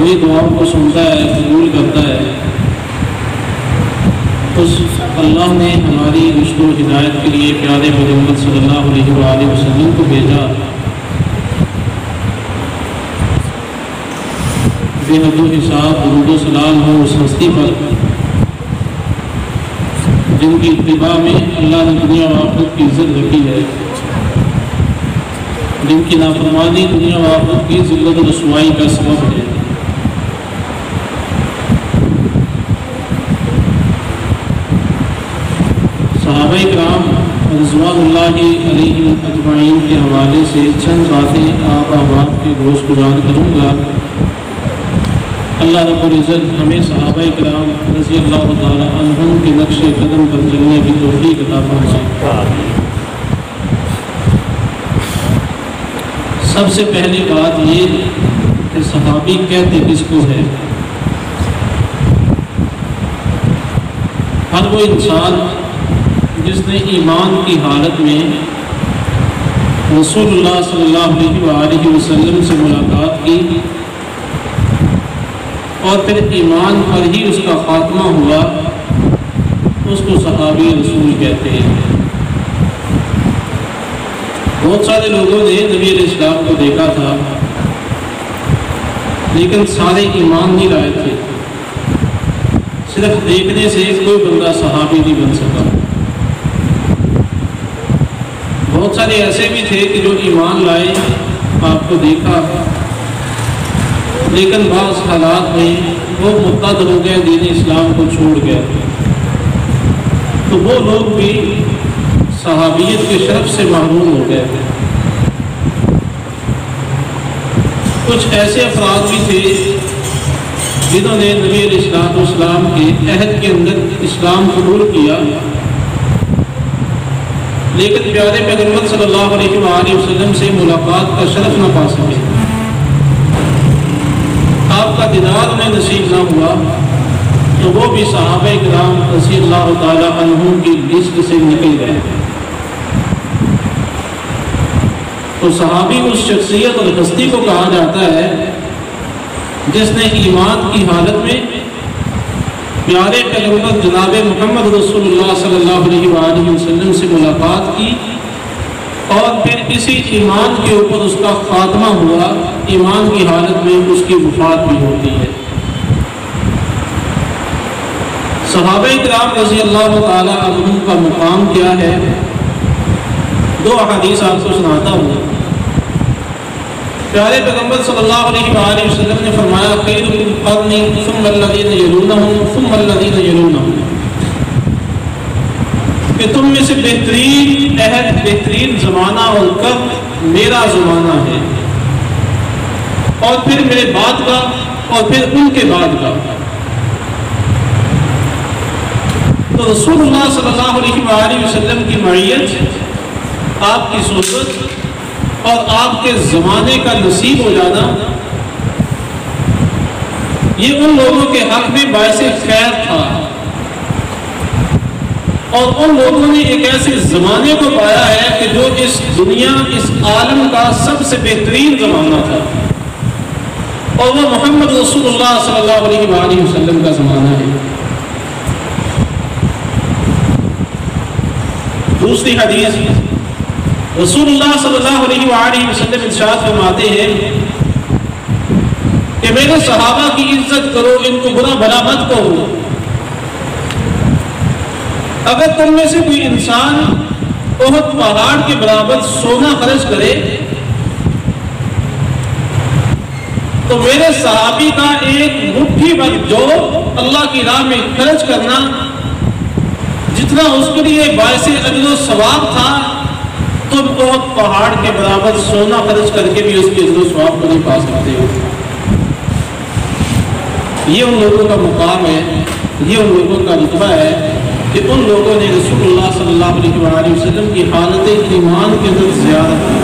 وہی دعاؤں کو سنتا ہے، قبول کرتا ہے، اس اللہ نے ہماری رشد و ہدایت کے لیے پیارے محمد صلی اللہ علیہ وآلہ وسلم کو بھیجا۔ بے حد و حساب درود و سلام ہو اس ہستی پر جن کی اتباع میں اللہ نے دنیا و آخرت کی عزت رکھی ہے، جن کی نافرمانی دنیا و آخرت کی ذلت و رسوائی کا سبب ہے۔ صحابہ کرام رضوان اللہ علیہم اجمعین کے حوالے سے چند باتیں آپ احباب کے گوشت گزار کروں گا۔ اللہ رب العزت ہمیں صحابہ کرام رضی اللہ تعالی عنہم کے نقش قدم پر چلنے کی توفیق عطا فرمائے۔ سب سے پہلی بات یہ کہ صحابی کہتے کس کو ہے؟ ہر وہ انسان جس نے ایمان کی حالت میں رسول اللہ صلی اللہ علیہ وآلہ وسلم سے ملاقات کی اور پھر ایمان پر ہی اس کا خاتمہ ہوا، اس کو صحابی رسول کہتے ہیں۔ بہت سارے لوگوں نے نبی علیہ السلام کو دیکھا تھا لیکن سارے ایمان نہیں لائے تھے، صرف دیکھنے سے کوئی بندہ صحابی نہیں بن سکا۔ بہت سارے ایسے بھی تھے کہ جو ایمان لائے، آپ کو دیکھا، لیکن بعض حالات میں وہ مرتد ہو گئے، دین اسلام کو چھوڑ گئے، تو وہ لوگ بھی صحابیت کے شرف سے محروم ہو گئے۔ کچھ ایسے افراد بھی تھے جنہوں نے نبی علیہ السلام کے عہد کے اندر اسلام قبول کیا، لیکن پیارے پیغمبر صلی اللہ علیہ وآلہ وسلم سے ملاقات کا شرف نہ پا سکے، آپ کا دیدار انہیں نصیب نہ ہوا، تو وہ بھی صحابہ کرام رضی اللہ تعالی عنہم کی لسٹ سے نکل گئے۔ تو صحابی اس شخصیت اور ہستی کو کہا جاتا ہے جس نے ایمان کی حالت میں پیارے پیغمبر جناب محمد رسول اللہ صلی اللہ علیہ وآلہ وسلم سے ملاقات کی اور پھر اسی ایمان کے اوپر اس کا خاتمہ ہوا، ایمان کی حالت میں اس کی وفات بھی ہوتی ہے۔ صحابہ کرام رضی اللہ تعالی عنہم کا مقام کیا ہے؟ دو احادیث آپ کو سناتا ہوں۔ پیارے پیغمبر صلی اللہ علیہ وآلہ وسلم نے فرمایا خیرکم قرنی ثم الذین یلونہم ثم الذین یلونہم، کہ تم میں سے بہترین عہد، بہترین زمانہ اور قرن میرا زمانہ ہے، اور پھر میرے بعد کا، اور پھر ان کے بعد کا۔ تو رسول اللہ صلی اللہ علیہ وآلہ وسلم کی معیت، آپ کی صحبت اور آپ کے زمانے کا نصیب ہو جانا، یہ ان لوگوں کے حق میں باعث خیر تھا، اور ان لوگوں نے ایک ایسے زمانے کو پایا ہے کہ جو اس دنیا، اس عالم کا سب سے بہترین زمانہ تھا، اور وہ محمد رسول اللہ صلی اللہ علیہ وآلہ وسلم کا زمانہ ہے۔ دوسری حدیث، رسول اللہ صلی اللہ علیہ وآلہ وسلم ارشاد فرماتے ہیں کہ میرے صحابہ کی عزت کرو، ان کو برا بھلا مت کہو۔ اگر تم میں سے کوئی انسان احد پہاڑ کے برابر سونا خرچ کرے تو میرے صحابی کا ایک مٹھی بھر جو اللہ کی راہ میں خرچ کرنا، جتنا اس کے لیے باعث اجر و ثواب تھا، تم احد پہاڑ کے برابر سونا خرچ کر کے بھی اس کے اجر و ثواب کو نہیں پا سکتے ہو۔ یہ ان لوگوں کا مقام ہے، یہ ان لوگوں کا رتبہ ہے کہ ان لوگوں نے رسول اللہ صلی اللہ علیہ وآلہ وسلم کی حالت ایمان کے اندر زیارت کی۔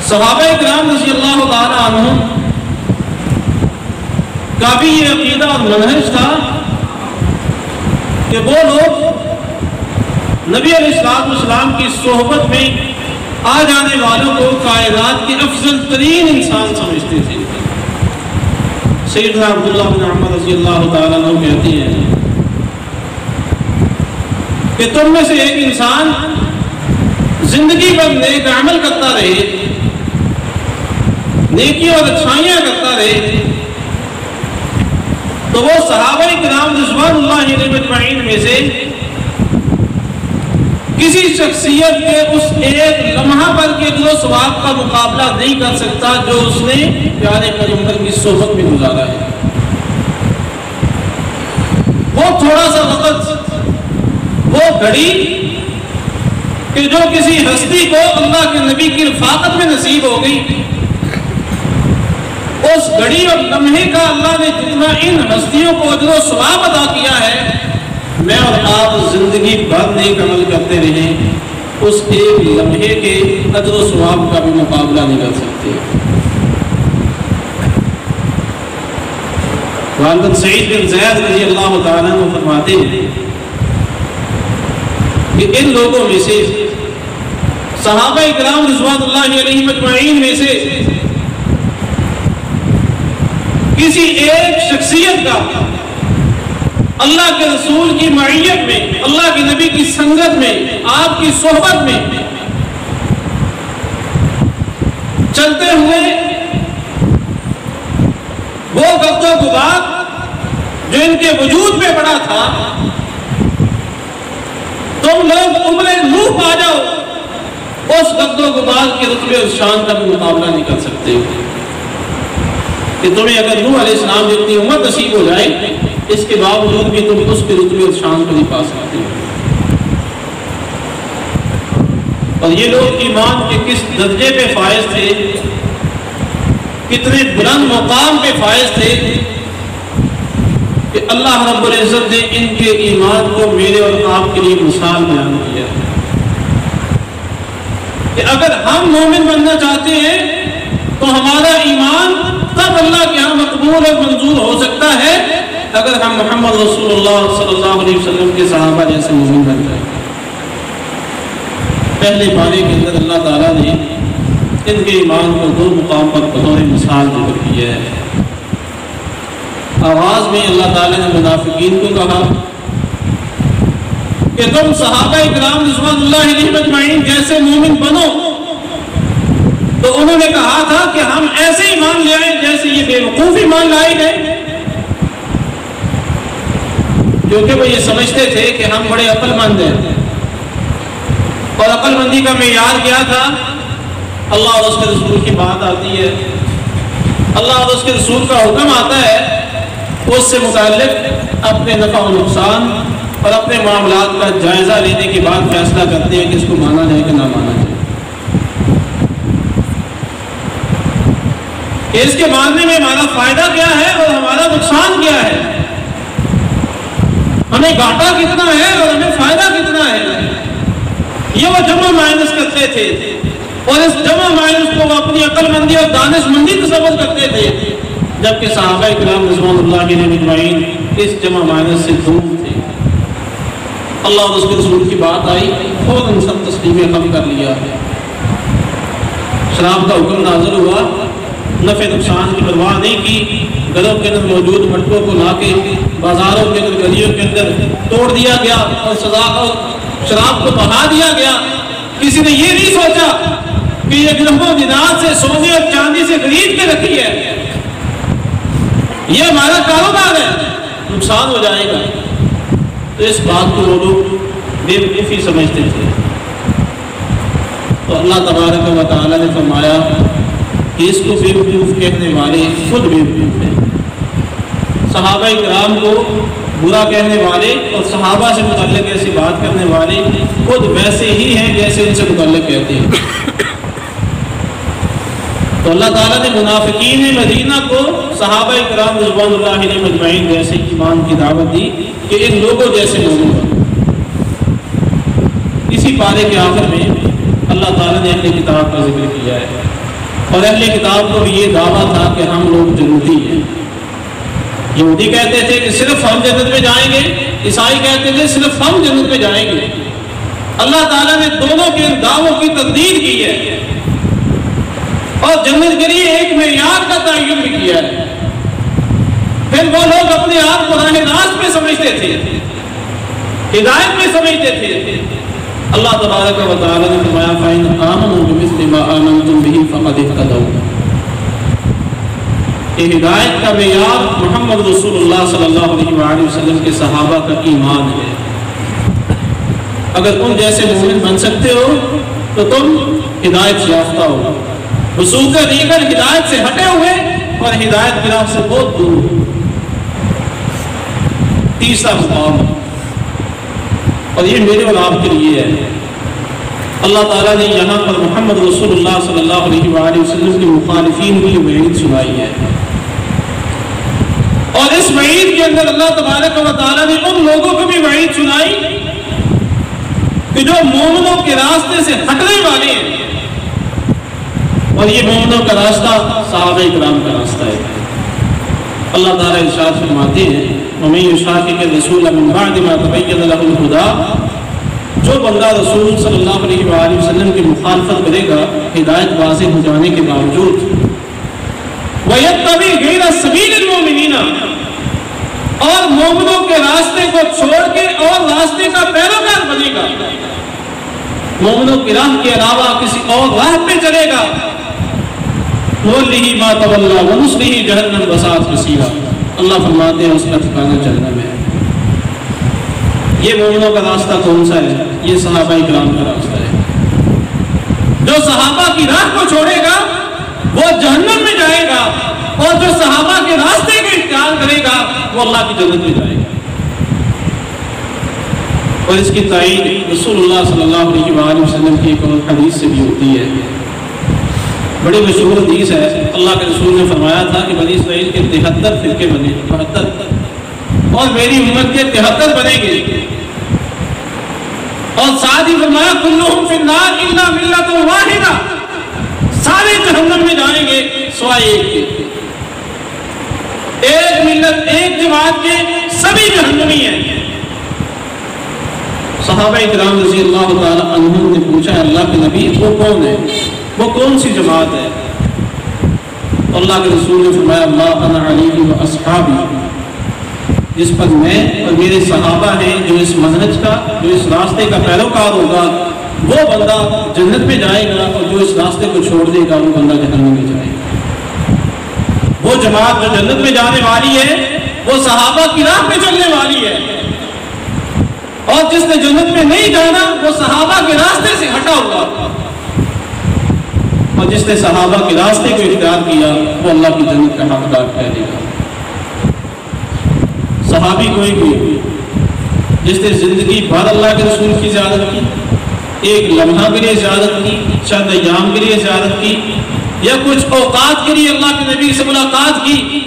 صحابہ کرام رضی اللہ تعالی عنہم کا بھی یہ عقیدہ اور منہج تھا کہ وہ لوگ نبی علیہ السلام کی صحبت میں آ جانے والوں کو کائنات کے افضل ترین انسان سمجھتے تھے۔ سیدنا عبداللہ بن عمر رضی اللہ تعالیٰ عنہ کہتے ہیں کہ تم میں سے ایک انسان زندگی بھر نیک عمل کرتا رہے، نیکیاں اور اچھائیاں کرتا رہے، تو وہ صحابہ کرام رضوان اللہ علیہم اجمعین میں سے کسی شخصیت کے اس ایک لمحہ پر کے اجر و ثواب کا مقابلہ نہیں کر سکتا جو اس نے پیارے پیغمبر کی صحبت میں گزارا ہے۔ وہ تھوڑا سا وقت، وہ گھڑی کہ جو کسی ہستی کو اللہ کے نبی کی رفاقت میں نصیب ہو گئی، اس گھڑی اور لمحے کا اللہ نے جتنا ان ہستیوں کو اجر و ثواب عطا کیا ہے، میں اور آپ زندگی بھر نیک عمل کرتے رہیں، اس ایک لمحے کے اجر و ثواب کا بھی مقابلہ نہیں کر سکتے۔ والد سعید بن زید رضی اللہ تعالیٰ عنہ فرماتے ہیں کہ ان لوگوں میں سے، صحابہ کرام رضوان اللہ علیہم اجمعین میں سے کسی ایک شخصیت کا اللہ کے رسول کی معیت میں، اللہ کے نبی کی سنگت میں، آپ کی صحبت میں چلتے ہوئے وہ گرد و غبار جو ان کے وجود میں پڑا تھا، تم لوگ عمر نوح پا جاؤ، اس گرد و غبار کے رتبے اور شان کا بھی مقابلہ نہیں کر سکتے کہ تمہیں اگر نوح علیہ السلام جتنی عمر نصیب ہو جائے، اس کے باوجود بھی تم اس کے رتبے اور شان کو نہیں پا سکتے۔ اور یہ لوگ ایمان کے کس درجے پہ فائز تھے، کتنے بلند مقام پہ فائز تھے کہ اللہ رب العزت نے ان کے ایمان کو میرے اور آپ کے لیے مثال بیان کیا ہے کہ اگر ہم مومن بننا چاہتے ہیں تو ہمارا ایمان تب اللہ کے ہاں مقبول اور منظور ہو سکتا ہے اگر ہم محمد رسول اللہ صلی اللہ علیہ وسلم کے صحابہ جیسے مومن بن جائیں۔ پہلے پارے کے اندر اللہ تعالیٰ نے ان کے ایمان کو دو مقام پر بطور مثال ذکر کیا ہے۔ آغاز میں اللہ تعالیٰ نے منافقین کو کہا کہ تم صحابہ کرام رضوان اللہ علیہم اجمعین جیسے مومن بنو، تو انہوں نے کہا تھا کہ ہم ایسے ایمان لے آئیں جیسے یہ بے وقوف ایمان لائے گئے، کیونکہ وہ یہ سمجھتے تھے کہ ہم بڑے عقل مند ہیں، اور عقل مندی کا معیار کیا تھا؟ اللہ اور اس کے رسول کی بات آتی ہے، اللہ اور اس کے رسول کا حکم آتا ہے، اس سے متعلق اپنے نفع و نقصان اور اپنے معاملات کا جائزہ لینے کے بعد فیصلہ کرتے ہیں کہ اس کو مانا جائے کہ نہ مانا جائے، کہ اس کے ماننے میں ہمارا فائدہ کیا ہے اور ہمارا نقصان کیا ہے، ہمیں گھاٹا کتنا ہے اور ہمیں فائدہ کتنا ہے۔ یہ وہ جمع مائنس کرتے تھے، اور اس جمع مائنس کو وہ اپنی عقل مندی اور دانش مندی تصور کرتے تھے، جبکہ صحابہ کرام رضوان اللہ علیہم اجمعین اس جمع مائنس سے دور تھے۔ اللہ اور اس کے رسول کی بات آئی، فوراً سب تسلیمیں کم کر لیا، شراب کا حکم نازل ہوا، نفع نقصان کی پرواہ نہیں کی، گھروں کے اندر موجود مٹکوں کو لا کے بازاروں کے اندر گلیوں کے اندر توڑ دیا گیا اور سزا اور شراب کو بہا دیا گیا۔ کسی نے یہ نہیں سوچا کہ یہ درہم و دینار سے، سونے اور چاندی سے خرید کے رکھی ہے، یہ ہمارا کاروبار ہے، نقصان ہو جائے گا۔ تو اس بات کو وہ لوگ بے وقوفی سمجھتے تھے، تو اللہ تبارک و تعالیٰ نے فرمایا کہ اس کو بے وقوف کہنے والے خود بے وقوف ہیں۔ صحابہ کرام کو برا کہنے والے اور صحابہ سے متعلق ایسی بات کرنے والے خود ویسے ہی ہیں جیسے ان سے متعلق کہتے ہیں۔ تو اللہ تعالیٰ نے منافقین مدینہ کو صحابہ کرام رضوان اللہ علیہم اجمعین جیسے ایمان کی دعوت دی کہ ان لوگوں جیسے مومن بنو۔ اسی پارے کے آخر میں اللہ تعالیٰ نے اہل کتاب کا ذکر کیا ہے، اور اہل کتاب کو یہ دعویٰ تھا کہ ہم لوگ جنتی ہیں۔ یہودی کہتے تھے کہ صرف ہم جنت میں جائیں گے، عیسائی کہتے تھے صرف ہم جنت میں جائیں گے، اللہ تعالیٰ نے دونوں کے دعووں کی تقدیر کی ہے اور جنت کے لیے ایک معیار کا تعین بھی کیا ہے۔ پھر وہ لوگ اپنے آپ کو راہ راست میں سمجھتے تھے، ہدایت میں سمجھتے تھے۔ اللہ تبارک و تعالیٰ نے فرمایا فَإِنْ آمَنُوا بِمِثْلِ مَا آمَنْتُمْ بِهِ فَقَدِ اهْتَدَوْا۔ یہ ہدایت کا معیار محمد رسول اللہ صلی اللہ علیہ وآلہ وسلم کے صحابہ کا ایمان ہے۔ اگر تم جیسے مومن بن سکتے ہو تو تم ہدایت یافتہ ہو، رسول کا دیگر ہدایت سے ہٹے ہوئے اور ہدایت کی راہ سے بہت دور۔ تیسرا مقام، اور یہ میرے اور آپ کے لیے ہے، اللہ تعالیٰ نے یہاں پر محمد رسول اللہ صلی اللہ علیہ وآلہ وسلم کے مخالفین کی وعید سنائی ہے، اور اس وعید کے اندر اللہ تبارک و تعالیٰ نے ان لوگوں کو بھی وعید سنائی کہ جو مومنوں کے راستے سے ہٹنے والے ہیں، اور یہ مومنوں کا راستہ صحابہ اکرام کا راستہ ہے۔ اللہ تعالیٰ ارشاد فرماتے ہیں وَمَن يُشَاقِقِ الرَّسُولَ مِن بَعْدِ مَا تَبَيَّنَ لَهُ الْهُدَىٰ، جو بندہ رسول صلی اللہ علیہ وآلہ وسلم کی مخالفت کرے گا ہدایت واضح ہو جانے کے باوجود، وَيَتَّبِعْ غَيْرَ سَبِيلِ الْمُؤْمِنِينَ، اور مومنوں کے راستے کو چھوڑ کے اور راستے کا پیروکار بنے گا، مومنوں کی راہ کے علاوہ کسی اور راہ پہ چلے گا، نُوَلِّهِ مَا تَوَلَّىٰ وَنُصْلِهِ جَهَنَّمَ وَسَاءَتْ مَصِيرًا۔ اللہ فرماتے ہیں اس کا ٹھکانہ جہنم ہے۔ یہ مومنوں کا راستہ کون سا ہے؟ یہ صحابہ اکرام کا راستہ ہے۔ جو صحابہ کی راہ کو چھوڑے گا وہ جہنم میں جائے گا، اور جو صحابہ کے راستے کو اختیار کرے گا وہ اللہ کی جنت میں جائے گا۔ اور اس کی تائید رسول اللہ صلی اللہ علیہ وآلہ وسلم کی ایک اور حدیث سے بھی ہوتی ہے، بڑی مشہور حدیث ہے۔ اللہ کے رسول نے فرمایا تھا کہ بنی اسرائیل کے 73 فرقے بنے، 72، اور میری امت کے 73 بنے گے، اور ساتھ ہی فرمایا کلہم فی النار الا ملۃ واحدہ، سارے جہنم میں جائیں گے سوائے ایک کے، ایک ملت ایک جماعت کے سبھی جہنمی ہیں۔ صحابہ اکرام رضی اللہ تعالی عنہم نے پوچھا اللہ کے نبی وہ کون ہے، وہ کون سی جماعت ہے؟ اللہ کے رسول نے فرمایا ما انا علیہ و اصحابی، جس پر میں اور میرے صحابہ ہیں، جو اس منہج کا، جو اس راستے کا پیروکار ہوگا وہ بندہ جنت میں جائے گا، اور جو اس راستے کو چھوڑ دے گا وہ بندہ جہنم میں جائے گا۔ وہ جماعت جو جنت میں جانے والی ہے وہ صحابہ کی راہ پہ چلنے والی ہے، اور جس نے جنت میں نہیں جانا وہ صحابہ کے راستے سے ہٹا ہوا، اور جس نے صحابہ کے راستے کو اختیار کیا وہ اللہ کی جنت کا حقدار ٹھہرے گا۔ صحابی کوئی بھی جس نے زندگی بھر اللہ کے رسول کی زیارت کی، ایک لمحہ کے لیے زیارت کی، چند ایام کے لیے زیارت کی، یا کچھ اوقات کے لیے اللہ کے نبی سے ملاقات کی،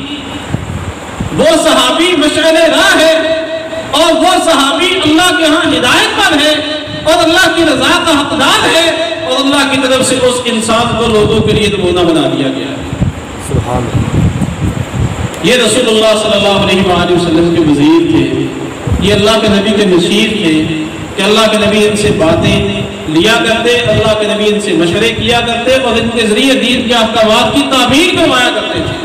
وہ صحابی مشعل راہ ہے، اور وہ صحابی اللہ کے ہاں ہدایت پر ہے، اور اللہ کی رضا کا حقدار ہے، اور اللہ کی طرف سے اس انسان کو لوگوں کے لیے نمونہ بنا دیا گیا ہے۔ سبحان اللہ۔ یہ رسول اللہ صلی اللہ علیہ وآلہ وسلم کے وزیر تھے، یہ اللہ کے نبی کے مشیر تھے کہ اللہ کے نبی ان سے باتیں لیا کرتے، اللہ کے نبی ان سے مشورے کیا کرتے، اور ان کے ذریعے دین کے احکامات کی تعبیر کروایا کرتے تھے۔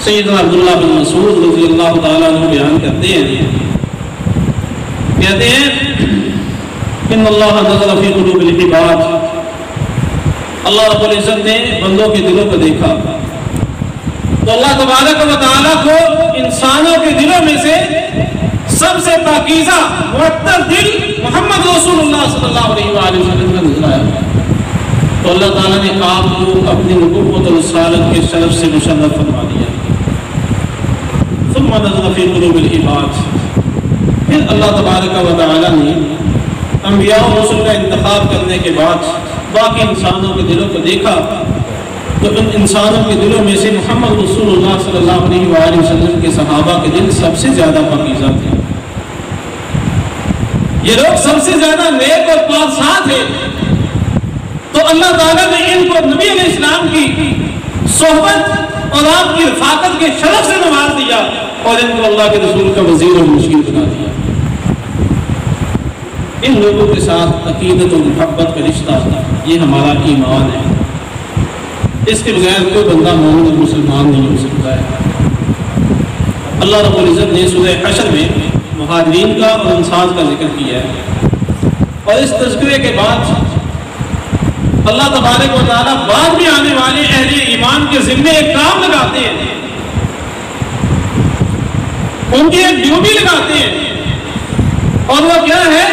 سیدنا عبداللہ بن مسعود رضی اللہ تعالیٰ عنہ بیان کرتے ہیں ان اللہ نظر فی قلوب العباد، اللہ رب العزت نے بندوں کے دلوں کو دیکھا، تو اللہ تبارک و تعالیٰ کو انسانوں کے دلوں میں سے سب سے پاکیزہ معطر دل محمد رسول اللہ صلی اللہ علیہ وآلہ وسلم کا نظر آیا، تو اللہ تعالیٰ نے آپ کو اپنی نبوت و رسالت کے شرف سے مشرف فرما دیا۔ ثم نظر فی قلوب العباد، پھر اللہ تبارک و تعالیٰ نے انبیاء و رسول کا انتخاب کرنے کے بعد باقی انسانوں کے دلوں کو دیکھا، تو ان انسانوں کے دلوں میں سے محمد رسول اللہ صلی اللہ علیہ وآلہ وسلم کے صحابہ کے دل سب سے زیادہ پاکیزہ تھے، یہ لوگ سب سے زیادہ نیک اور پاکیزہ تھے، تو اللہ تعالیٰ نے ان کو نبی علیہ السلام کی صحبت اور آپ کی رفاقت کے شرف سے نواز دیا، اور ان کو اللہ کے رسول کا وزیر اور مشیر بنا دیا۔ ان لوگوں کے ساتھ عقیدت و محبت کا رشتہ یہ ہمارا ایمان ہے. اس کے بغیر کوئی بندہ مومن اور مسلمان نہیں ہو سکتا ہے. اللہ رب العزت نے سورہ حشر میں مہاجرین کا اور انصار کا ذکر کیا ہے، اور اس تذکرے کے بعد اللہ تبارک و تعالیٰ بعد میں آنے والے اہل ایمان کے ذمے ایک کام لگاتے ہیں، ان کی ایک ڈیوٹی لگاتے ہیں، اور وہ کیا ہے؟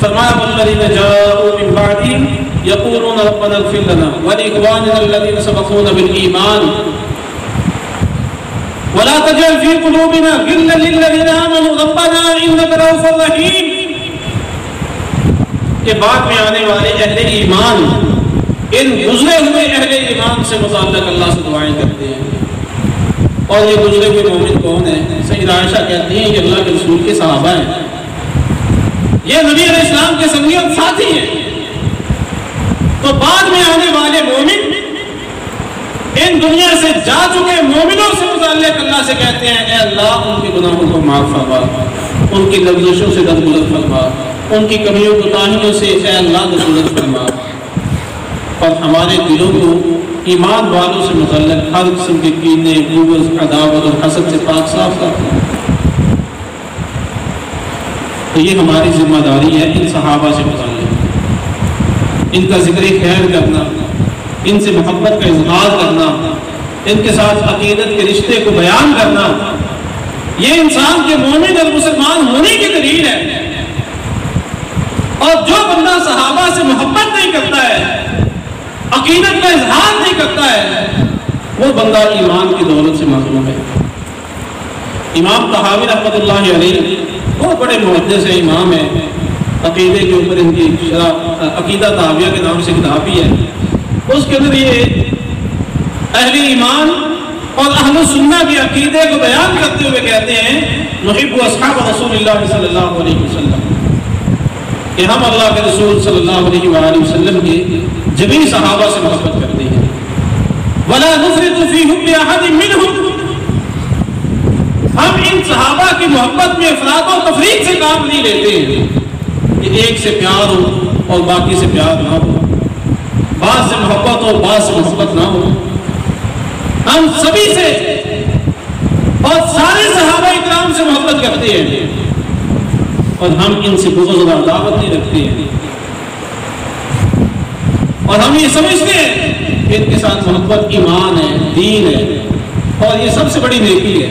فرمایا والذین جاءوا من بعدہم یقولون ربنا اغفر لنا ولاخواننا الذین سبقونا بالایمان ولا تجعل في قلوبنا غلا للذین آمنوا ربنا انک رؤوف رحیم. کہ بعد میں آنے والے اہل ایمان ان گزرے ہوئے اہل ایمان سے متعلق اللہ سے دعائیں کرتے ہیں. اور یہ گزرے ہوئے مومن کون ہیں؟ سیدہ عائشہ کہتی ہیں یہ اللہ کے رسول کے صحابہ ہیں، یہ نبی علیہ السلام کے سنگی اور ساتھی ہیں. تو بعد میں آنے والے مومن ان دنیا سے جا چکے مومنوں سے متعلق اللہ سے کہتے ہیں اے اللہ ان کے گناہوں کو معاف فرما، ان کی لغزشوں سے درگزر فرما، ان کی کمیوں کوتاہیوں سے اے اللہ درگزر فرما، اور ہمارے دلوں کو ایمان والوں سے متعلق ہر قسم کے کینے، بغض، عداوت اور حسد سے پاک صاف کرنا. تو یہ ہماری ذمہ داری ہے ان صحابہ سے متعلق، ان کا ذکر خیر کرنا، ان سے محبت کا اظہار کرنا، ان کے ساتھ عقیدت کے رشتے کو بیان کرنا. یہ انسان کے مومن اور مسلمان ہونے کی دلیل ہے. اور جو بندہ صحابہ سے محبت نہیں کرتا ہے، عقیدت کا اظہار نہیں کرتا ہے، وہ بندہ ایمان کی دولت سے محروم ہے. امام طحاوی رحمۃ اللہ علیہ بہت بڑے محدث ہیں، امام ہیں. عقیدے کے اوپر ان کی شرح عقیدہ طحاویہ کے نام سے کتاب بھی ہے. اس کے اندر یہ اہل ایمان اور اہل سنہ کے عقیدے کو بیان کرتے ہوئے کہتے ہیں نحب اصحاب رسول اللہ صلی اللہ علیہ وسلم، کہ ہم اللہ کے رسول صلی اللہ علیہ وآلہ وسلم کے جمیع صحابہ سے محبت کرتے ہیں. ولا نفرط فی حب احد منهم، ہم ان صحابہ کی محبت میں افراط و تفریط سے کام نہیں لیتے ہیں کہ ایک سے پیار ہو اور باقی سے پیار نہ ہو، بعض سے محبت ہو بعض سے محبت نہ ہو. ہم سبھی سے اور سارے صحابہ اکرام سے محبت کرتے ہیں، اور ہم ان سے بغض و عداوت نہیں رکھتے ہیں. اور ہم یہ سمجھتے ہیں کہ ان کے ساتھ محبت ایمان ہے، دین ہے، اور یہ سب سے بڑی نیکی ہے.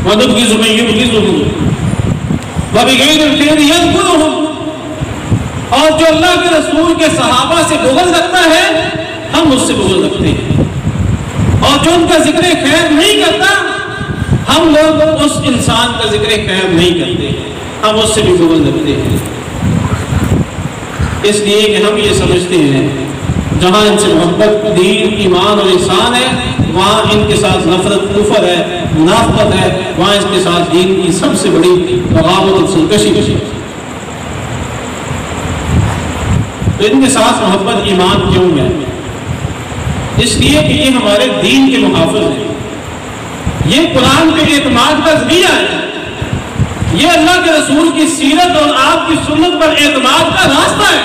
وَنُبْغِضُ مَن يُبْغِضُهُمْ وَبِغَيْرِ الْخَيْرِ يَذْكُرُهُمْ، اور جو اللہ کے رسول کے صحابہ سے بغض رکھتا ہے ہم اس سے بغض رکھتے ہیں، اور جو ان کا ذکر خیر نہیں کرتا ہم لوگ اس انسان کا ذکر خیر نہیں کرتے، ہم اس سے بھی بغض رکھتے ہیں. اس لیے کہ ہم یہ سمجھتے ہیں جہاں ان سے محبت دین ایمان اور احسان ہے وہاں ان کے ساتھ نفرت کفر ہے، منافقت ہے، وہاں اس کے ساتھ دین کی سب سے بڑی بغاوت اور سرکشی ہے. تو ان کے ساتھ محبت ایمان کیوں ہے؟ اس لیے کہ یہ ہمارے دین کے محافظ ہیں، یہ قرآن کے اعتماد کا ذریعہ ہے، یہ اللہ کے رسول کی سیرت اور آپ کی سنت پر اعتماد کا راستہ ہے.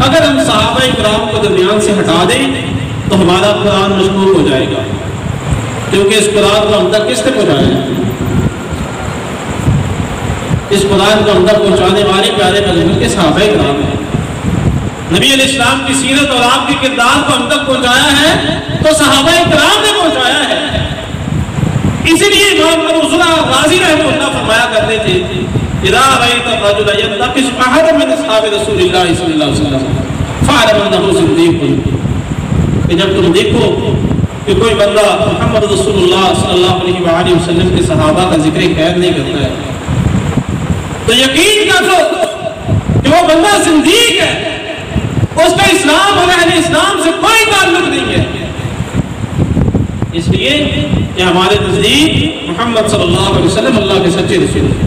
اگر ہم صحابہ کرام کو درمیان سے ہٹا دیں تو ہمارا قرآن مشکوک ہو جائے گا، کیونکہ اس قرآن کو ہم تک کس نے پہنچایا؟ اس قرآن کو ہم تک پہنچانے والے پیارے پیغمبر کے صحابہ کرام ہیں. نبی علیہ السلام کی سیرت اور آپ کے کردار کو ہم تک پہنچایا ہے تو صحابہ کرام نے پہنچایا ہے. اسی لیے امام ابو زرع غازی رحمہ اللہ فرمایا کرتے تھے اذا رأيت الرجل ينتقص احدا من اصحاب رسول اللہ صلی اللہ علیہ وسلم فاعلم انه صدیق، کہ جب تم دیکھو کہ کوئی بندہ محمد رسول اللہ صلی اللہ علیہ وآلہ وسلم کے صحابہ کا ذکر خیر نہیں کرتا ہے تو یقین کر لو کہ وہ بندہ صدیق ہے، اس کا اسلام اور اہل اسلام سے کوئی تعلق نہیں ہے. اس لیے کہ ہمارے نزدیک محمد صلی اللہ علیہ وسلم اللہ کے سچے رسول ہیں،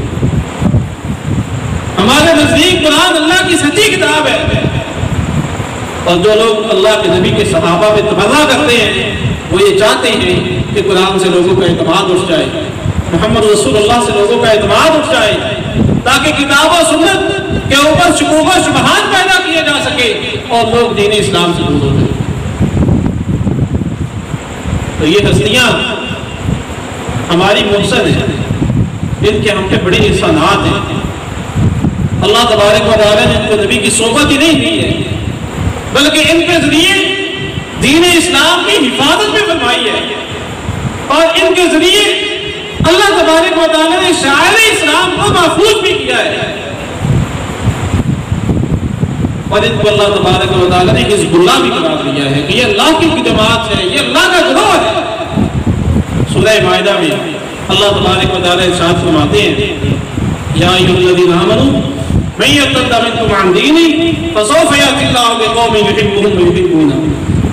ہمارے نزدیک قرآن اللہ کی سچی کتاب ہے. اور جو لوگ اللہ کے نبی کے صحابہ پہ تبرہ کرتے ہیں وہ یہ چاہتے ہیں کہ قرآن سے لوگوں کا اعتماد اٹھ جائے، محمد رسول اللہ سے لوگوں کا اعتماد اٹھ جائے، تاکہ کتاب و سنت کے اوپر شکوک و شبہات پیدا کیے جا سکے اور لوگ دین اسلام سے دور ہو جائیں۔ تو یہ ہستیاں ہماری مرسل ہیں، ان کے ہم پہ بڑے احسانات ہیں۔ اللہ تبارک و تعالیٰ نے ان کو نبی کی صحبت ہی نہیں دی ہے، بلکہ ان کے ذریعے دین اسلام کی حفاظت بھی فرمائی ہے، اور ان کے ذریعے اللہ تبارک و تعالیٰ نے شاعر اسلام کو محفوظ بھی کیا ہے، اور ان کو اللہ تبارک و تعالیٰ نے حزب اللہ بھی قرار دیا ہے کہ یہ اللہ کی جماعت ہے، یہ اللہ کا گروہ ہے۔ سورہ مائدہ میں اللہ تبارک و تعالیٰ ارشاد فرماتے ہیں، یا ایھا الذین آمنوا من یرتد منکم عن دینہ فسوف یأتی اللہ بقوم یحبهم ویحبونہ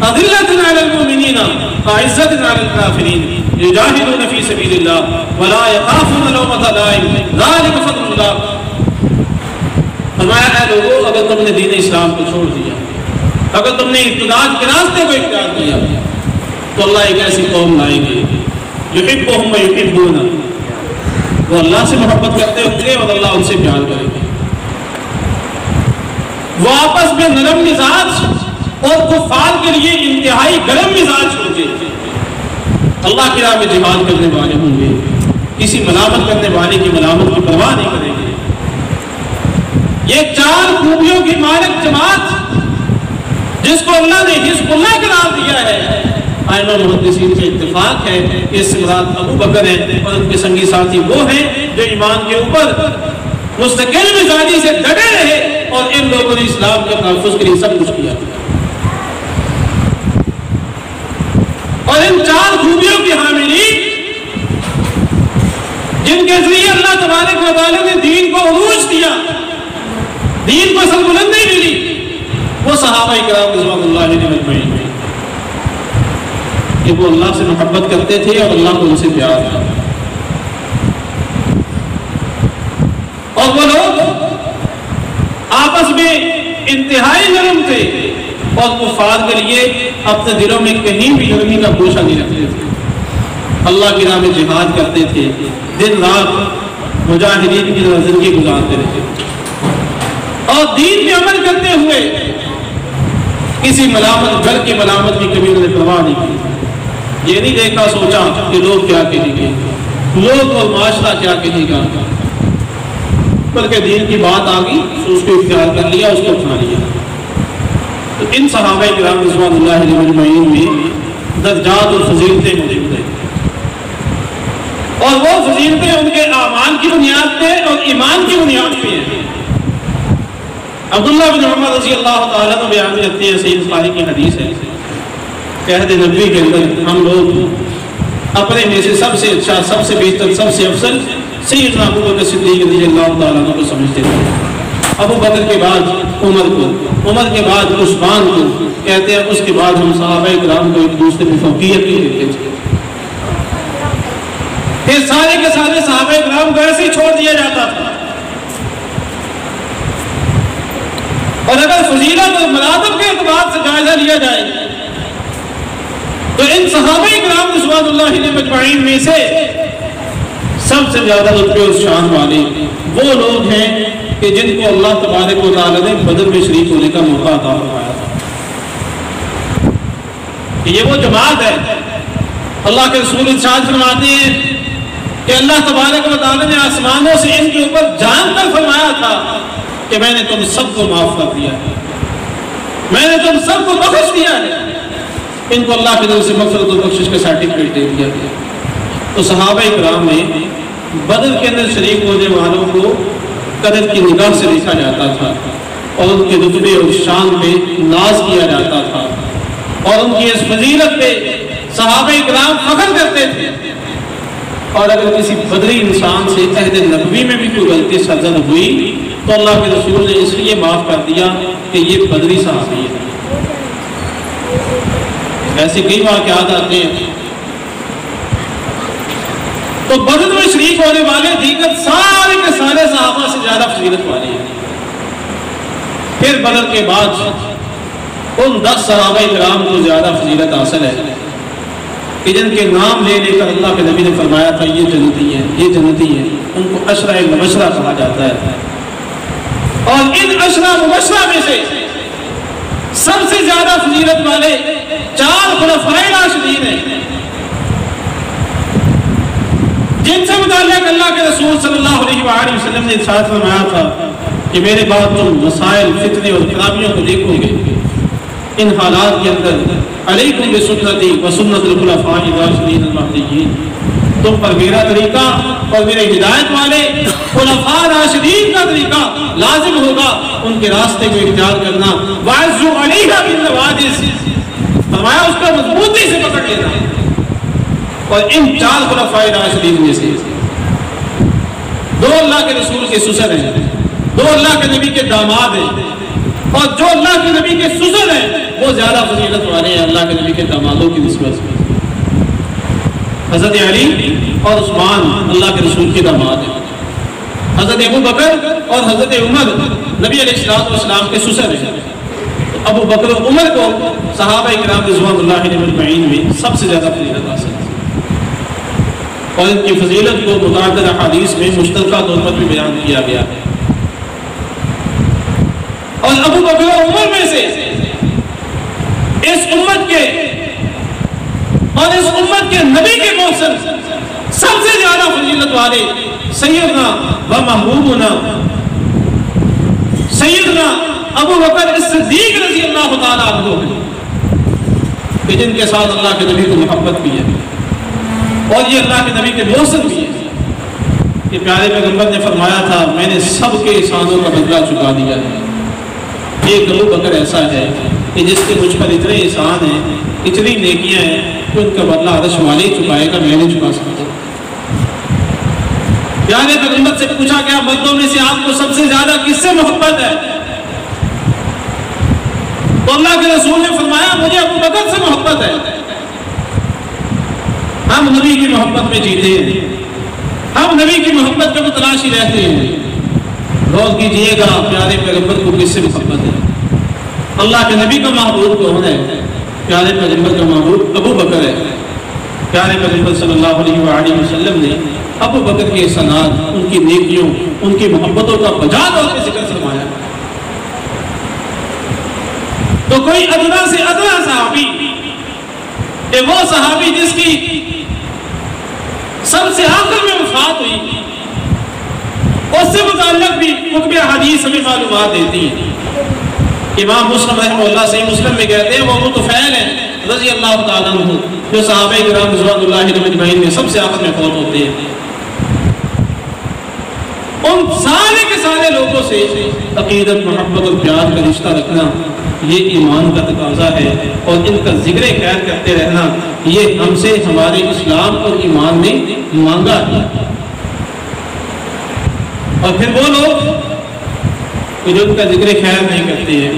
اذلۃ علی المؤمنین اعزۃ علی الکافرین یجاہدون فی سبیل اللہ ولا یخافون لومۃ لائم ذلک فضل اللہ۔ فرمایا، اے لوگوں، اگر تم نے دین اسلام کو چھوڑ دیا، اگر تم نے ارتداد کے راستے کو اختیار کیا، تو اللہ ایک ایسی قوم لائے گی یحبهم ویحبونہ، وہ اللہ سے محبت کرتے ہوں گے اور اللہ ان سے پیار کرے گے، وہ آپس میں نرم مزاج اور کفار کے لیے انتہائی گرم مزاج ہوں گے، اللہ کی راہ میں جہاد کرنے والے ہوں گے، کسی ملامت کرنے والے کی ملامت کی پرواہ نہیں کریں گے۔ یہ چار خوبیوں کی مالک جماعت جس کو اللہ نے حزب اللہ قرار دیا ہے، ائمہ محدثین سے اتفاق ہے کہ اس سے مراد ابو بکر ہے اور ان کے سنگی ساتھی وہ ہیں جو ایمان کے اوپر مستقل مزاجی سے ڈٹے رہے، اور ان لوگوں نے اسلام کے تحفظ کے لیے سب کچھ کیا، اور ان چار خوبیوں کی حاملین جن کے ذریعے اللہ تبارک و تعالیٰ نے دین کو عروج دیا، دین کو سربلندی ملی، وہ صحابہ کرام رضوان اللہ علیہم اجمعین ہیں کہ وہ اللہ سے محبت کرتے تھے اور اللہ کو ان سے پیار تھا، اور وہ لوگ آپس میں انتہائی نرم تھے اور کفار کے لیے اپنے دلوں میں کہیں بھی نرمی کا گوشہ نہیں رکھتے تھے، اللہ کی راہ میں جہاد کرتے تھے، دن رات مجاہدین کی طرح زندگی گزارتے رہتے اور دین میں عمل کرتے ہوئے کسی ملامت گھر کی ملامت کی کبھی انہوں نے پرواہ نہیں کی، یہ نہیں دیکھا سوچا کہ لوگ کیا کہیں گے، لوگ اور معاشرہ کیا کہے گا، بلکہ دین کی بات آ گئی تو اس کو اختیار کر لیا، اس کو اٹھا لیا۔ تو ان صحابہ کرام رضوان اللہ علیہم اجمعین میں درجات اور فضیلتیں موجود ہیں، اور وہ فضیلتیں ان کے اعمال کی بنیاد پہ اور ایمان کی بنیاد پہ ہیں۔ عبداللہ بن عمر رضی اللہ تعالیٰ عنہ بیان کرتے ہیں، صحیح بخاری کی حدیث ہے کہ عہد نبوی کے اندر ہم لوگ اپنے میں سے سب سے اچھا، سب سے بہتر، سب سے افضل سیدنا ابو بکر صدیق رضی اللہ تعالیٰ عنہ کو سمجھتے تھے، ابو بکر کے بعد عمر کو، عمر کے بعد عثمان کو، کہتے ہیں اس کے بعد ہم صحابہ کرام کو ایک دوسرے میں فوقیت نہیں دیتے تھے، پھر سارے کے سارے صحابہ کرام کو ایسے ہی چھوڑ دیا جاتا تھا۔ اور اگر فضیلت اور مراتب کے اعتبار سے جائزہ لیا جائے تو ان صحابہ کرام رضوان اللہ علیہم اجمعین میں سے سب سے زیادہ رتبے اور شان والے وہ لوگ ہیں کہ جن کو اللہ تبارک و تعالیٰ نے بدر میں شریک ہونے کا موقع عطا فرمایا تھا، کہ یہ وہ جماعت ہے۔ اللہ کے رسول ارشاد فرماتے ہیں کہ اللہ تبارک و تعالیٰ نے آسمانوں سے ان کے اوپر جان کر فرمایا تھا کہ میں نے تم سب کو معاف کر دیا ہے، میں نے تم سب کو بخش دیا ہے۔ ان کو اللہ کی طرف سے مغفرت و بخشش کا سرٹیفکیٹ دے دیا گیا۔ تو صحابہ کرام میں بدر کے اندر شریک ہونے والوں کو قدر کی نگاہ سے دیکھا جاتا تھا، اور ان کے رتبے اور شان پہ ناز کیا جاتا تھا، اور ان کی اس فضیلت پہ صحابہ کرام فخر کرتے تھے۔ اور اگر کسی بدری انسان سے عہد نبوی میں بھی کوئی غلطی سرزد ہوئی تو اللہ کے رسول نے اس لیے معاف کر دیا کہ یہ بدری صحابی ہے۔ ایسے کئی واقعات آتے ہیں۔ تو بدر میں شریک ہونے والے دیگر سارے کے سارے صحابہ سے زیادہ فضیلت والے ہیں۔ پھر بدر کے بعد ان 10 صحابہ کرام کو زیادہ فضیلت حاصل ہے کہ جن کے نام لے لے کر اللہ کے نبی نے فرمایا تھا یہ جنتی ہیں، یہ جنتی ہیں، ان کو عشرہ مبشرہ کہا جاتا ہے۔ اور ان عشرہ مبشرہ میں سے سب سے زیادہ فضیلت والے 4 خلفائے راشدین ہیں، جن سے متعلق اللہ کے رسول صلی اللہ علیہ وآلہ وسلم نے ارشاد فرمایا تھا کہ میرے بعد تم مسائل، فتنے اور خرابیوں کو دیکھو گے، ان حالات کے اندر علیکم بسنتی و سنت الخلفاء الراشدین المہدیین، تم پر میرا طریقہ اور میرے ہدایت والے خلفاء راشدین کا طریقہ لازم ہوگا، ان کے راستے کو اختیار کرنا، وَعَزُّ عَلَيْهَا بِالنَّوَاجِذِ، فرمایا اس کو مضبوطی سے پکڑ لینا۔ اور ان 4 خلفاء راشدین میں سے 2 اللہ کے رسول کے سسر ہیں، 2 اللہ کے نبی کے داماد ہیں، اور جو اللہ کے نبی کے سسر ہیں وہ زیادہ فضیلت والے ہیں اللہ کے نبی کے دامادوں کی نسبت سے۔ حضرت علی اور عثمان اللہ کے رسول کے داماد ہیں، حضرت ابو بکر اور حضرت عمر نبی علیہ السلام کے سسر ہیں۔ ابو بکر و عمر کو صحابہ کرام رضوان اللہ علیہم اجمعین میں سب سے زیادہ فضیلت حاصل ہے، اور ان کی فضیلت کو متعدد احادیث میں مشترکہ طور پر بھی بیان کیا گیا ہے۔ اور ابو بکر و عمر میں سے اس امت کے اور اس امت کے نبی کے محسن سب سے زیادہ فضیلت والے سیدنا و محبوبنا سیدنا ابو بکر الصدیق رضی اللہ تعالیٰ عنہ ہیں، کہ جن کے ساتھ اللہ کے نبی کو محبت بھی ہے اور یہ اللہ کے نبی کے محسن بھی ہے کہ پیارے پیغمبر نے فرمایا تھا میں نے سب کے احسانوں کا بدلہ چکا دیا ہے، ایک ابو بکر ایسا ہے کہ جس کے مجھ پر اتنے احسان ہیں، اتنی نیکیاں ہیں کہ ان کا بدلہ عرش والے ہی چکائے گا، میں نہیں چکا سکتا۔ پیارے پیغمبر سے پوچھا گیا مردوں میں سے آپ کو سب سے زیادہ کس سے محبت ہے؟ تو اللہ کے رسول نے فرمایا مجھے ابو بکر سے محبت ہے۔ ہم نبی کی محبت میں جیتے ہیں، ہم نبی کی محبت میں متلاشی رہتے ہیں۔ غور کیجئے گا پیارے پیغمبر کو کس سے محبت ہے؟ اللہ کے نبی کا محبوب کون ہے؟ پیارے پیغمبر کا محبوب ابو بکر ہے۔ پیارے پیغمبر صلی اللہ علیہ وآلہ وسلم نے ابو بکر کے احسانات، ان کی نیکیوں، ان کی محبتوں کا بجا طور پہ ذکر فرمایا۔ تو کوئی ادنا سے ادنا صحابی، کہ وہ صحابی جس کی سب سے آخر میں وفات ہوئی، اس سے متعلق بھی کتب حدیث ہمیں معلومات دیتی ہیں۔ امام مسلم رحمہ اللہ صحیح مسلم میں کہتے ہیں وہ ابو طفیل ہیں رضی اللہ تعالیٰ عنہ، جو صحابہ کرام رضوان اللہ علیہم اجمعین میں سب سے آخر میں فوت ہوتے ہیں۔ ان سارے کے سارے لوگوں سے عقیدت، محبت اور پیار کا رشتہ رکھنا یہ ایمان کا تقاضا ہے، اور ان کا ذکر خیر کرتے رہنا یہ ہم سے ہمارے اسلام اور ایمان نے مانگا ہے۔ اور پھر وہ لوگ جو ان کا ذکر خیر نہیں کرتے ہیں،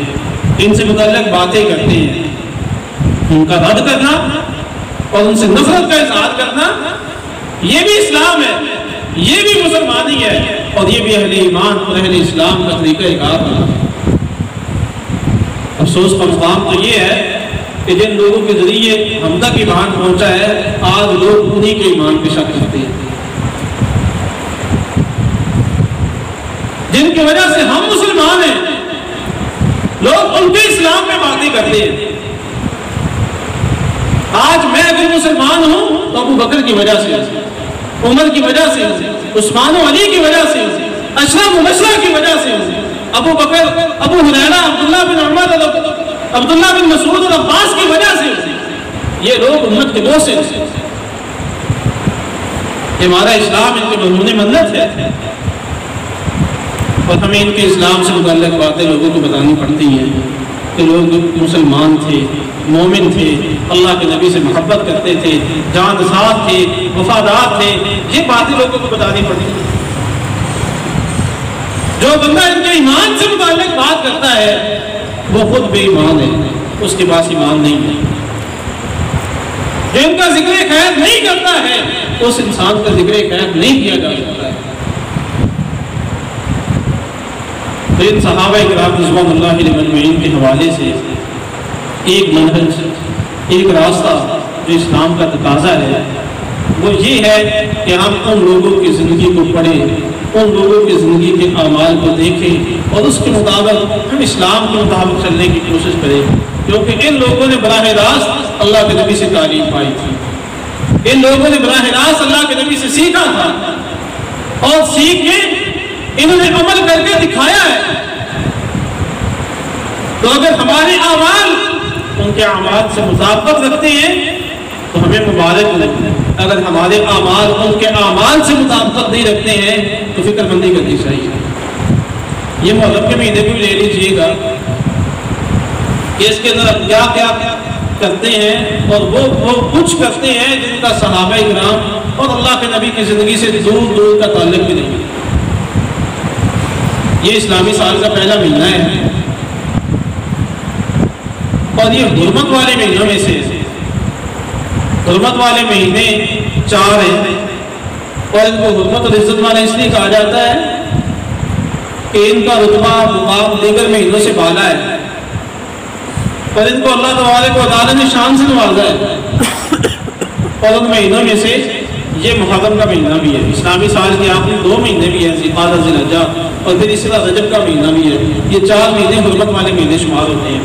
ان سے متعلق باتیں کرتے ہیں، ان کا رد کرنا اور ان سے نفرت کا اظہار کرنا یہ بھی اسلام ہے، یہ بھی مسلمانی ہے، اور یہ بھی اہل ایمان اور اہل اسلام کا طریقہ کار ہے۔ افسوس کا مقام تو یہ ہے کہ جن لوگوں کے ذریعے ہم تک ایمان پہنچا ہے آج لوگ انہی کے ایمان پہ شک کرتے ہیں، جن کی وجہ سے ہم مسلمان ہیں، لوگ ان کے اسلام میں باتیں کرتے ہیں۔ آج میں اگر مسلمان ہوں تو ابو بکر کی وجہ سے، عمر کی وجہ سے، عثمان و علی کی وجہ سے، عشرہ مبشرہ کی وجہ سے، ابو بکر، ابو ہریرہ، عبداللہ بن عمر، عبداللہ بن مسعود اور عباس کی وجہ سے، یہ لوگ امت کے بوس ہیں۔ ہمارا اسلام ان کے مضمون منت ہے، اور ہمیں ان کے اسلام سے متعلق باتیں لوگوں کو بتانی پڑتی ہیں کہ لوگ مسلمان تھے، مومن تھے، اللہ کے نبی سے محبت کرتے تھے، جانسار تھے، وفادار تھے، یہ باتیں لوگوں کو بتانی پڑتی ہیں۔ جو بندہ ان کے ایمان سے متعلق بات کرتا ہے وہ خود بے ایمان ہے، اس کے پاس ایمان نہیں ہے۔ جو ان کا ذکر خیر نہیں کرتا ہے اس انسان کا ذکر خیر نہیں کیا جا سکتا ہے۔ تو ان صحابہ کرام رضوان اللہ علیہم اجمعین کے حوالے سے ایک منہج، ایک راستہ جو اسلام کا تقاضا ہے وہ یہ ہے کہ ہم ان لوگوں کی زندگی کو پڑھیں، ان لوگوں کی زندگی کے اعمال کو دیکھیں اور اس کے مطابق ہم اسلام کے مطابق چلنے کی کوشش کریں، کیونکہ ان لوگوں نے براہ راست اللہ کے نبی سے تعلیم پائی تھی، ان لوگوں نے براہ راست اللہ کے نبی سے سیکھا تھا اور سیکھ کے انہوں نے عمل کر کے دکھایا ہے۔ تو اگر ہمارے اعمال ان کے اعمال سے مطابقت رکھتے ہیں تو ہمیں مبارک لگتا ہے، اگر ہمارے اعمال ان کے اعمال سے مطابقت نہیں رکھتے ہیں تو فکر مندی کرنی چاہیے۔ یہ محرم کے مہینے کو بھی لے لیجیے گا کہ اس کے اندر کیا کیا کرتے ہیں، اور وہ کچھ کرتے ہیں جن کا صحابہ کرام اور اللہ کے نبی کی زندگی سے دور دور کا تعلق بھی نہیں۔ یہ اسلامی سال کا پہلا مہینہ ہے اور یہ حرمت والے مہینوں میں سے، حرمت والے مہینے 4 ہیں اور ان کو حرمت اور عزت والے اس لیے کہا جاتا ہے کہ ان کا رتبہ مقام دیگر مہینوں سے بالا ہے اور ان کو اللہ تبارک و تعالیٰ نے شان سے نوازا ہے۔ اور ان مہینوں میں سے یہ محرم کا مہینہ بھی ہے، اسلامی سال کے آخری 2 مہینے بھی ہیں، ذوالقعدہ ذوالحجہ، اور پھر اس طرح رجب کا مہینہ بھی ہے۔ یہ 4 مہینے حرمت والے مہینے شمار ہوتے ہیں۔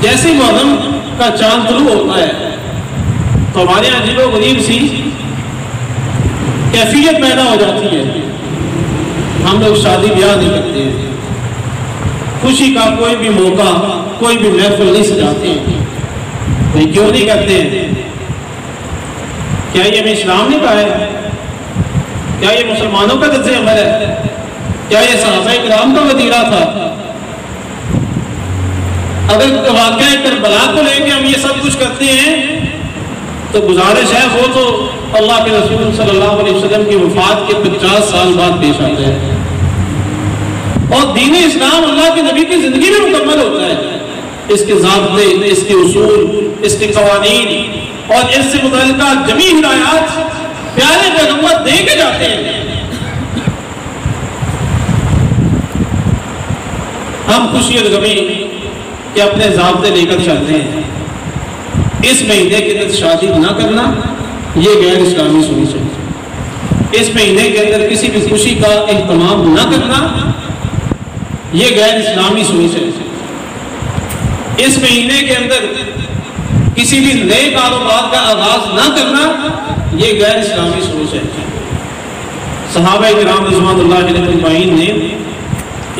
جیسے محرم کا چاند طلوع ہوتا ہے تو ہمارے یہاں عجیب و غریب سی کیفیت پیدا ہو جاتی ہے، ہم لوگ شادی بیاہ نہیں کرتے ہیں، خوشی کا کوئی بھی موقع، کوئی بھی محفل نہیں سجاتے ہیں۔ بھئی کیوں نہیں کرتے ہیں؟ کیا یہ ہمیں اسلام نے کہا ہے؟ کیا یہ مسلمانوں کا طرز عمل ہے؟ کیا یہ صحابہ کرام کا وتیرہ تھا؟ اگر واقعہ کربلا کو لے کے ہم یہ سب کچھ کرتے ہیں تو گزارش ہے وہ تو اللہ کے رسول صلی اللہ علیہ وسلم کی وفات کے 50 سال بعد پیش آتے ہیں، اور دین اسلام اللہ کے نبی کی زندگی میں مکمل ہوتا ہے۔ اس کے ضابطے، اس کے اصول، اس کے قوانین اور اس سے متعلقہ جمیع ہدایات پیارے پیغمبر دے کے جاتے ہیں۔ ہم خوشی اور غمی کہ اپنے ضابطے لے کر چلتے ہیں۔ اس مہینے کے اندر شادی نہ کرنا یہ غیر اسلامی سوچ ہے۔ اس مہینے کے اندر کسی بھی خوشی کا اہتمام نہ کرنا یہ غیر اسلامی سوچ ہے۔ اس مہینے کے اندر کسی بھی نئے کاروبار کا آغاز نہ کرنا یہ غیر اسلامی سوچ ہے۔ صحابہ کرام رضوان اللہ علیہ اجمعین نے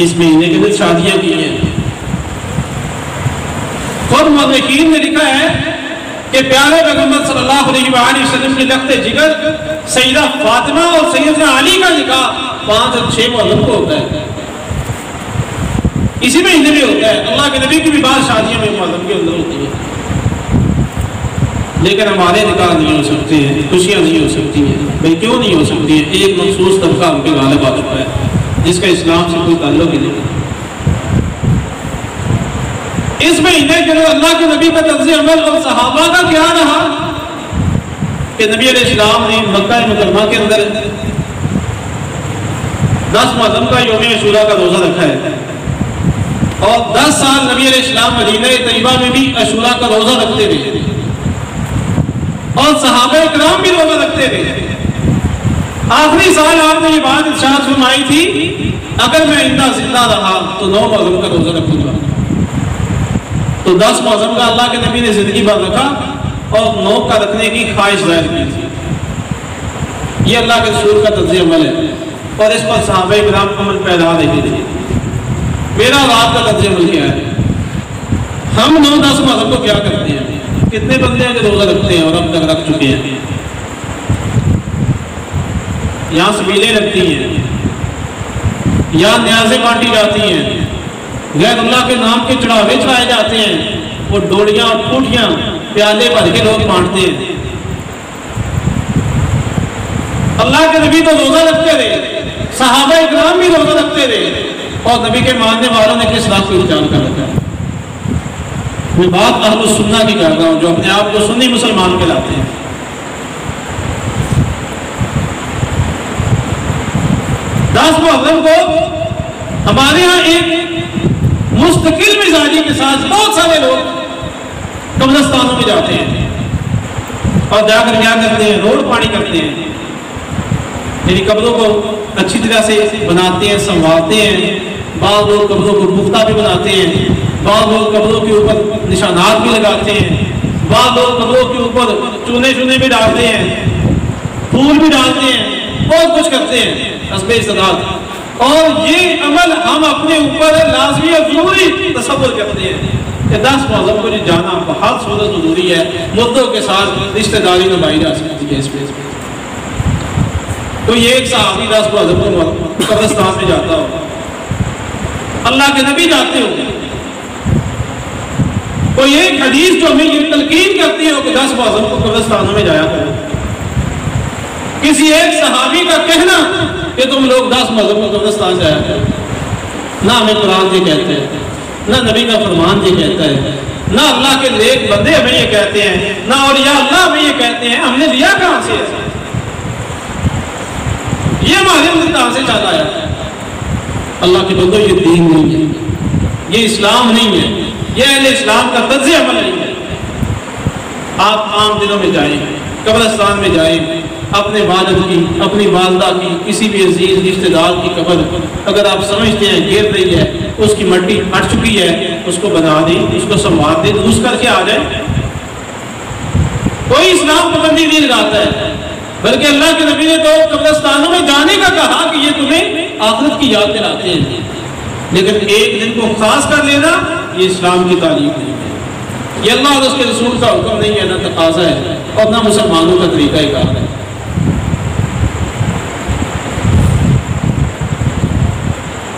اس مہینے کے اندر شادیاں کی ہیں۔ خود مورخین نے لکھا ہے کہ پیارے پیغمبر صلی اللہ علیہ وآلہ وسلم کے لخت جگر سیدہ فاطمہ اور سیدنا علی کا نکاح 5 اور 6 محرم کو ہوتا ہے، اسی مہینے میں ہوتا ہے۔ اللہ کے نبی کی بھی بعض شادیوں میں محرم کے اندر ہوتی ہے، لیکن ہمارے نکاح نہیں ہو سکتے ہیں، خوشیاں نہیں ہو سکتی ہیں۔ بھئی کیوں نہیں ہو سکتی ہیں؟ ایک مخصوص طبقہ ہم کے غالب آ چکا ہے جس کا اسلام سے کوئی تعلق ہی نہیں۔ اس مہینے کے اندر اللہ کے نبی کا طرز عمل اور صحابہ کا کیا رہا کہ نبی علیہ السلام نے مکہ مکرمہ کے اندر 10 محرم کا یوم عاشوراء کا روزہ رکھا ہے، اور 10 سال نبی علیہ السلام مدینہ طیبہ میں بھی عاشوراء کا روزہ رکھتے رہے، اور صحابہ کرام بھی روزہ رکھتے رہے۔ آخری سال آپ نے یہ بات ارشاد فرمائی تھی، اگر میں زندہ رہا تو 9 محرم کا روزہ رکھوں گا۔ تو 10 محرم کا اللہ کے نبی نے زندگی بھر رکھا اور 9 کا رکھنے کی خواہش ظاہر کی تھی۔ یہ اللہ کے رسول کا طرز عمل ہے اور اس پر صحابہ کرام عمل پیدا رہے تھے۔ میرا اور آپ کا طرز عمل کیا ہے؟ ہم 9-10 محرم کو کیا کرتے ہیں؟ کتنے بندے ہیں جو روزہ رکھتے ہیں اور اب تک رکھ چکے ہیں؟ یہاں سبیلیں لگتی ہیں، یہاں نیازیں بانٹی جاتی ہیں، غیر اللہ کے نام کے چڑھاوے چڑھائے جاتے ہیں، وہ ڈوڑیاں اور ٹوٹیاں پیالے بھر کے لوگ بانٹتے ہیں۔ اللہ کے نبی تو روزہ رکھتے رہے، صحابہ اکرام بھی روزہ رکھتے رہے، اور نبی کے ماننے والوں نے کس رات کو اختیار کر رکھا ہے؟ میں بات اہل السنہ کی کر رہا ہوں جو اپنے آپ کو سنی مسلمان کہلاتے ہیں۔ 10 محرم کو ہمارے ہاں ایک مستقل مزاجی کے ساتھ بہت سارے لوگ قبرستانوں میں جاتے ہیں اور جا کر کیا کرتے ہیں؟ روڈ پانی کرتے ہیں، یعنی قبروں کو اچھی طرح سے بناتے ہیں، سنبھالتے ہیں۔ بعض لوگ قبروں کو پختہ بھی بناتے ہیں، بعض لوگ قبروں کے اوپر نشانات بھی لگاتے ہیں، بعض لوگ قبروں کے اوپر چونے بھی ڈالتے ہیں، پھول بھی ڈالتے ہیں، بہت کچھ کرتے ہیں حسب استطاعت۔ اور یہ عمل ہم اپنے اوپر لازمی اور ضروری تصور کرتے ہیں کہ 10 محرم کو جانا بہت صورت ضروری ہے، مردوں کے ساتھ رشتہ داری نبھائی جا سکتی ہے۔ اس پہ کوئی ایک صحابی 10 محرم کو قبرستان میں جاتا ہو، اللہ کے نبی جاتے ہو، کوئی ایک حدیث جو ہمیں یہ تلقین کرتی ہو کہ 10 محرم کو قبرستانوں میں جایا کرو، کسی ایک صحابی کا کہنا کہ تم لوگ 10 محرم کو قبرستان جایا کرو، نہ ہمیں قرآن یہ کہتے ہیں، نہ نبی کا فرمان یہ کہتا ہے، نہ اللہ کے نیک بندے ہمیں یہ کہتے ہیں، نہ اولیاء اللہ ہمیں یہ کہتے ہیں۔ ہم نے لیا کہاں سے؟ یہ ہمارے اندر کہاں سے چلا آیا؟ اللہ کے بندو، یہ دین نہیں ہے، یہ اسلام نہیں ہے، یہ اہل اسلام کا طرز عمل نہیں ہے۔ آپ عام دنوں میں جائیں، قبرستان میں جائیں، اپنے والد کی، اپنی والدہ کی، کسی بھی عزیز رشتہ دار کی قبر اگر آپ سمجھتے ہیں گر رہی ہے، اس کی مٹی ہٹ چکی ہے، اس کو بنا دیں، اس کو سنوار دیں، درست کر کے آ جائیں۔ کوئی اسلام پابندی نہیں لگاتا ہے، بلکہ اللہ کے نبی نے تو قبرستانوں میں جانے کا کہا کہ یہ تمہیں آخرت کی یاد دلاتے ہیں، لیکن ایک دن کو خاص کر لینا یہ اسلام کی تعلیم نہیں ہے، یہ اللہ اور اس کے رسول کا حکم نہیں ہے، نہ تقاضا ہے اور نہ مسلمانوں کا طریقہ کار ہے۔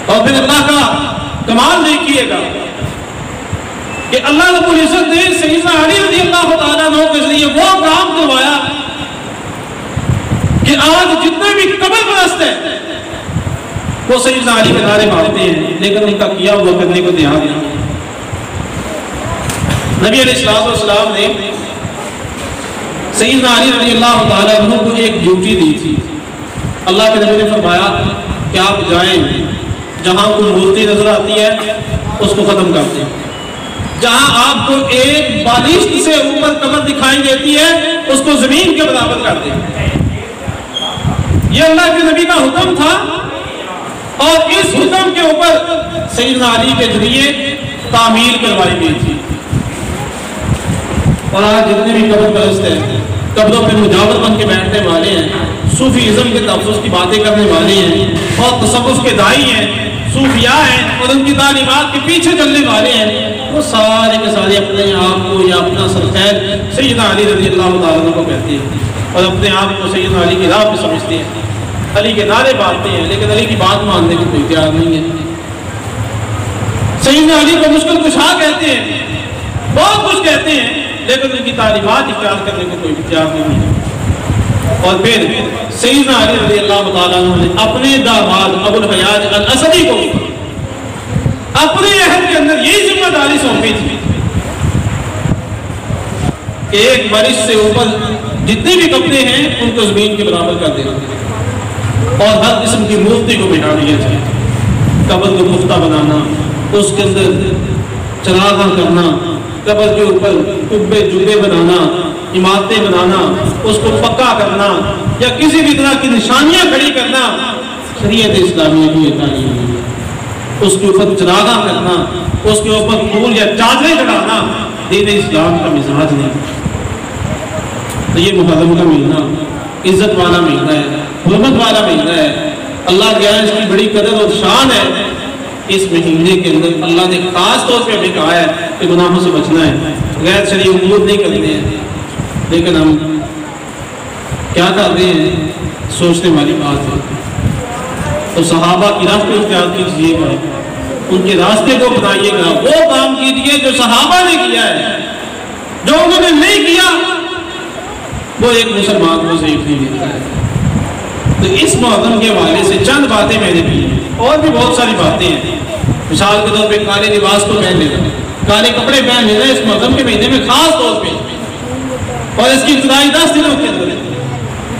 اور پھر اللہ کا کمال دیکھیے گا کہ اللہ رب العزت نے سیدنا علی رضی اللہ تعالیٰ عنہ کے ذریعے وہ کام کروایا کہ آج جتنے بھی قبر پرست ہیں وہ سیدنا علی کے نعرے مارتے ہیں، لیکن ان کا کیا ہوا کرنے کو تیار نہیں۔ نبی علیہ السلام نے سیدنا علی رضی اللہ تعالیٰ عنہ کو ایک ڈیوٹی دی تھی۔ اللہ کے نبی نے فرمایا کہ آپ جائیں، جہاں کوئی مورتی نظر آتی ہے اس کو ختم کر دیں، جہاں آپ کو ایک بالشت سے اوپر قبر دکھائی دیتی ہے اس کو زمین کے برابر کر دیں۔ یہ اللہ کے نبی کا حکم تھا، اور اس حکم کے اوپر سیدنا علی کے ذریعے تعمیر کروائی گئی تھی۔ اور آج جتنے بھی قبر پرست ہیں، قبروں پہ مجاور بن کے بیٹھنے والے ہیں، صوفیزم کے تفسیر کی باتیں کرنے والے ہیں، اور تصوف کے دائی ہیں، صوفیاء ہیں، اور ان کی تعلیمات کے پیچھے چلنے والے ہیں، وہ سارے کے سارے اپنے آپ کو یا اپنا سرخیر سیدنا علی رضی اللہ تعالیٰ عنہ کو کہتے ہیں، اور اپنے آپ کو سیدنا علی کی راہ پہ سمجھتے ہیں، علی کے نعرے مارتے ہیں، لیکن علی کی بات ماننے کو کوئی تیار نہیں ہے۔ سیدنا علی کو مشکل کشا کہتے ہیں، بہت کچھ کہتے ہیں، لیکن ان کی تعلیمات اختیار کرنے کو کوئی تیار نہیں ہے۔ اور پھر سیدنا علی رضی اللہ تعالیٰ عنہ نے اپنے داماد ابو الحیاج الاسدی کو اپنے عہد کے اندر یہی ذمہ داری سونپی تھی کہ ایک بارش سے اوپر جتنے بھی کپڑے ہیں ان کو زمین کے برابر کر دینا، اور ہر قسم کی مورتی کو بٹھا دیا جائے، قبر کو پختہ بنانا، اس کے اندر چراغاں کرنا، قبر کے اوپر قبے جبے بنانا، عمارتیں بنانا، اس کو پکا کرنا یا کسی بھی طرح کی نشانیاں کھڑی کرنا، شریعت اسلامیہ کی یہ تعلیم نہیں ہے۔ اس کے اوپر چراغاں کرنا، اس کے اوپر پھول یا چادریں چڑھانا دین اسلام کا مزاج نہیں۔ تو یہ محرم کا مہینہ عزت والا مہینہ ہے، حرمت والا مہینہ ہے، اللہ کے یہاں اس کی بڑی قدر اور شان ہے۔ اس مہینے کے اندر اللہ نے خاص طور پہ ہمیں کہا ہے کہ گناہوں سے بچنا ہے، غیر شرعی امور نہیں کرنے ہیں، لیکن ہم کیا کر رہے ہیں سوچنے والی بات ہے۔ تو صحابہ کی راہ کو اختیار کیجیے گا، ان کے راستے کو بتائیے گا، وہ کام کیجیے جو صحابہ نے کیا ہے، جو انہوں نے نہیں کیا وہ ایک مسلمان کو ضعیف نہیں دیتا ہے۔ تو اس محرم کے حوالے سے چند باتیں میں نے کی ہیں، اور بھی بہت ساری باتیں ہیں۔ مثال کے طور پہ کالے لباس کو پہن لینا، کالے کپڑے پہن لینا اس محرم کے مہینے میں خاص طور پہ، اور اس کی ابتدائی 10 دنوں کے اندر،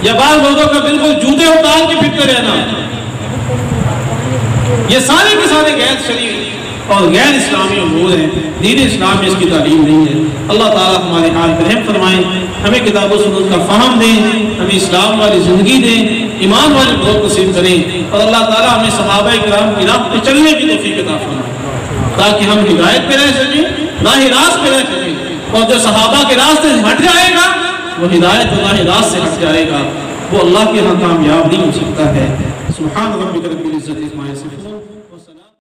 یا بعض لوگوں کا بالکل جوتے اتار کے پھرتے رہنا، یہ سارے کے سارے غیر شرعی اور غیر اسلامی امور ہیں، دین اسلام میں اس کی تعلیم نہیں ہے۔ اللہ تعالیٰ ہمارے حال پر رحم فرمائیں، ہمیں کتاب و سنت کا فہم دیں، ہمیں اسلام والی زندگی دیں، ایمان والی بہت نصیب کریں، اور اللہ تعالیٰ ہمیں صحابہ کرام کی راہ پہ چلنے کی توفیق عطا فرمائے تاکہ ہم ہدایت پہ رہ سکیں، راہ راست پہ رہ سکیں، اور جو صحابہ کے راستے سے ہٹ جائے گا وہ ہدایت اللہ راست سے ہٹ جائے گا، وہ اللہ کے ہاں کامیاب نہیں ہو سکتا ہے۔ سبحان ربک رب العزت عما یصفون۔